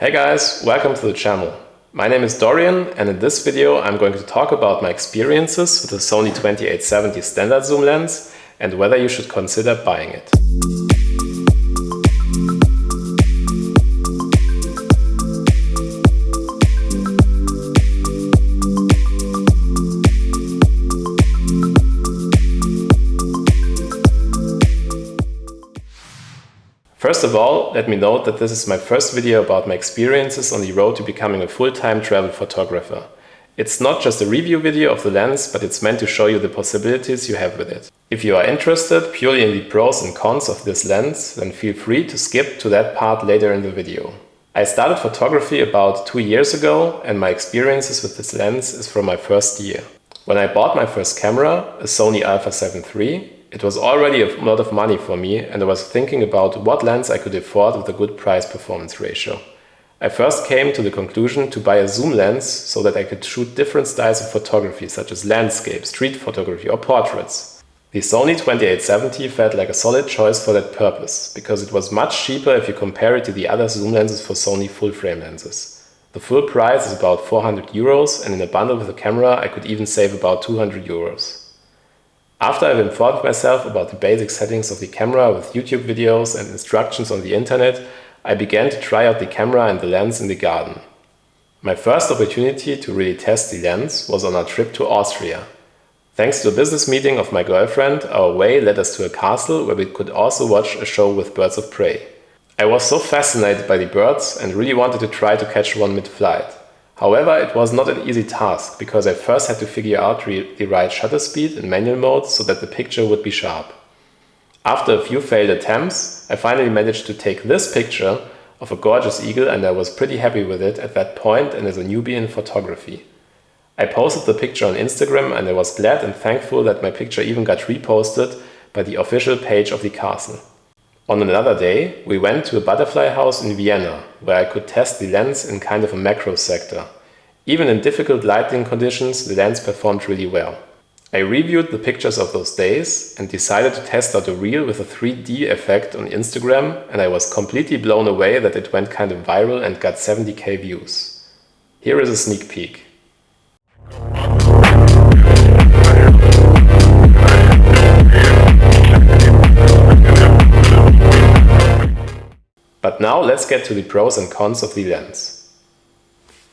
Hey guys, welcome to the channel. My name is Dorian, and in this video I'm going to talk about my experiences with the Sony 2870 standard zoom lens and whether you should consider buying it. First of all, let me note that this is my first video about my experiences on the road to becoming a full-time travel photographer. It's not just a review video of the lens, but it's meant to show you the possibilities you have with it. If you are interested purely in the pros and cons of this lens, then feel free to skip to that part later in the video. I started photography about 2 years ago, and my experiences with this lens is from my first year. When I bought my first camera, a Sony Alpha 7 III, it was already a lot of money for me, and I was thinking about what lens I could afford with a good price-performance ratio. I first came to the conclusion to buy a zoom lens so that I could shoot different styles of photography, such as landscape, street photography or portraits. The Sony 2870 felt like a solid choice for that purpose, because it was much cheaper if you compare it to the other zoom lenses for Sony full-frame lenses. The full price is about 400 euros, and in a bundle with the camera I could even save about 200 euros. After I've informed myself about the basic settings of the camera with YouTube videos and instructions on the internet, I began to try out the camera and the lens in the garden. My first opportunity to really test the lens was on our trip to Austria. Thanks to a business meeting of my girlfriend, our way led us to a castle where we could also watch a show with birds of prey. I was so fascinated by the birds and really wanted to try to catch one mid-flight. However, it was not an easy task, because I first had to figure out the right shutter speed in manual mode so that the picture would be sharp. After a few failed attempts, I finally managed to take this picture of a gorgeous eagle, and I was pretty happy with it at that point and as a newbie in photography. I posted the picture on Instagram, and I was glad and thankful that my picture even got reposted by the official page of the castle. On another day, we went to a butterfly house in Vienna, where I could test the lens in kind of a macro sector. Even in difficult lighting conditions, the lens performed really well. I reviewed the pictures of those days and decided to test out a reel with a 3D effect on Instagram, and I was completely blown away that it went kind of viral and got 70k views. Here is a sneak peek. But now let's get to the pros and cons of the lens.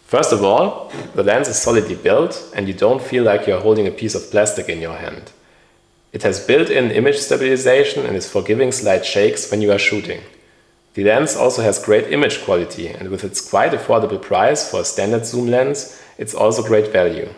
First of all, the lens is solidly built and you don't feel like you're holding a piece of plastic in your hand. It has built-in image stabilization and is forgiving slight shakes when you are shooting. The lens also has great image quality, and with its quite affordable price for a standard zoom lens, it's also great value.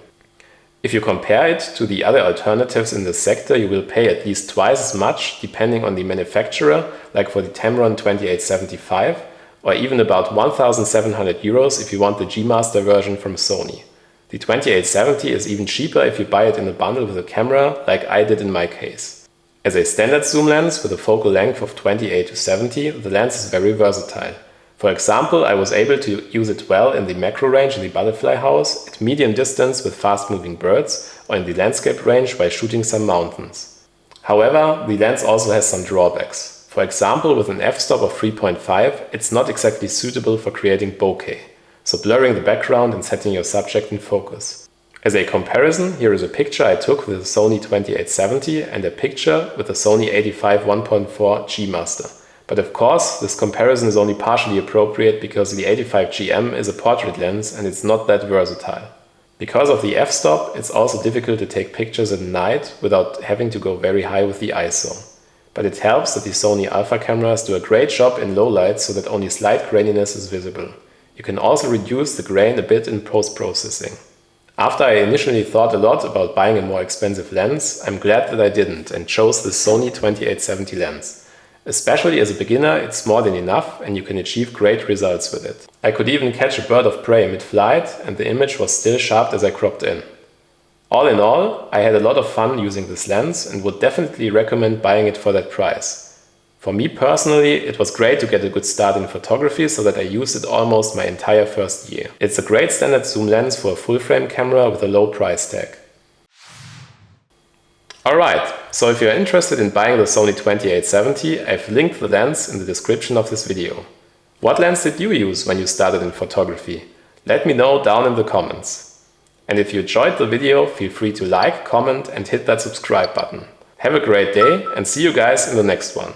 If you compare it to the other alternatives in the sector, you will pay at least twice as much depending on the manufacturer, like for the Tamron 2875, or even about 1,700 euros if you want the G-Master version from Sony. The 2870 is even cheaper if you buy it in a bundle with a camera, like I did in my case. As a standard zoom lens with a focal length of 28 to 70, the lens is very versatile. For example, I was able to use it well in the macro range in the butterfly house, at medium distance with fast-moving birds, or in the landscape range while shooting some mountains. However, the lens also has some drawbacks. For example, with an f-stop of 3.5, it's not exactly suitable for creating bokeh, so blurring the background and setting your subject in focus. As a comparison, here is a picture I took with the Sony 2870 and a picture with the Sony 85 1.4 G-Master. But of course, this comparison is only partially appropriate because the 85GM is a portrait lens and it's not that versatile. Because of the f-stop, it's also difficult to take pictures at night without having to go very high with the ISO. But it helps that the Sony Alpha cameras do a great job in low light so that only slight graininess is visible. You can also reduce the grain a bit in post-processing. After I initially thought a lot about buying a more expensive lens, I'm glad that I didn't and chose the Sony 2870 lens. Especially as a beginner, it's more than enough and you can achieve great results with it. I could even catch a bird of prey mid-flight and the image was still sharp as I cropped in. All in all, I had a lot of fun using this lens and would definitely recommend buying it for that price. For me personally, it was great to get a good start in photography so that I used it almost my entire first year. It's a great standard zoom lens for a full-frame camera with a low price tag. Alright, so if you're interested in buying the Sony 2870, I've linked the lens in the description of this video. What lens did you use when you started in photography? Let me know down in the comments. And if you enjoyed the video, feel free to like, comment and hit that subscribe button. Have a great day and see you guys in the next one.